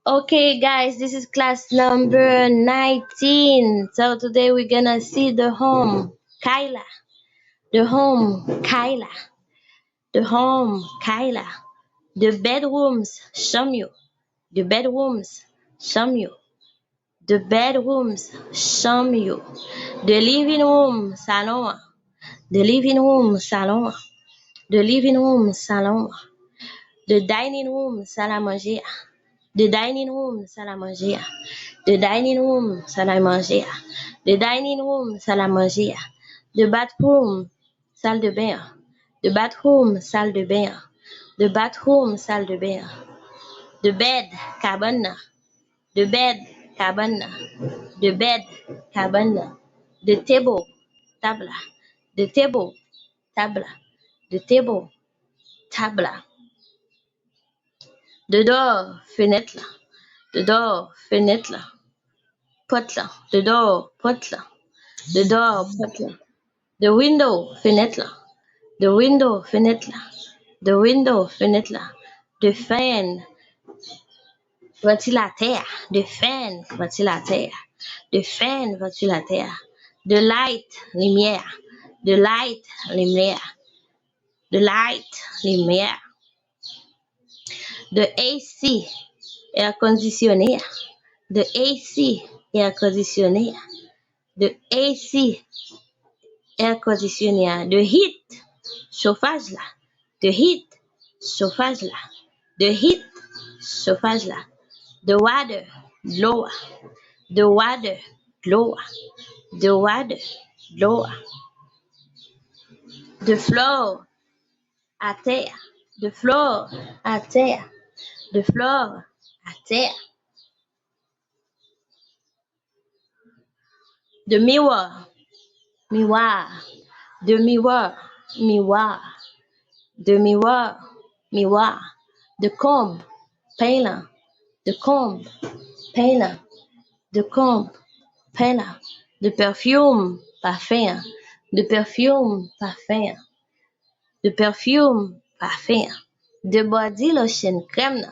Okay, guys, this is class number 19. So today we're gonna see the home, Kyla. The home, Kyla. The home, Kyla. The bedrooms, Samuel. The bedrooms, Samuel. The bedrooms, Samuel. The living room, salon. The living room, salon. The living room, salon. The dining room, salle à manger. The dining room, salle à manger. The dining room, salle à manger. The dining room, salle à manger. The bathroom, salle de bain. The bathroom, salle de bain. The bathroom, salle de bain. The bed, cabane. The bed, cabane. The bed, cabane. The table, table. The table, table. The table, table. The door, fenêtre. The door, fenêtre. Porte. The door, porte. The door, porte. The window, fenêtre. The window, fenêtre. The window, fenêtre. The fan, ventilateur. The fan, ventilateur. The fan, ventilateur. The light, lumière. The light, lumière. The light, lumière. The AC, air conditionné. The AC, air conditionné. The AC, air conditionné. The heat, chauffage là. The heat, chauffage là. The heat, chauffage là. The water, blower. The water, blower. The water, blower. The floor, à terre. The floor, à terre. The floor, à terre. The mirror, miroir. The mirror, miroir. The mirror, miroir. The comb, peine. The comb, peine. The comb, peine. The perfume, parfum. The perfume, parfum. The perfume, parfum. The body lotion, crème.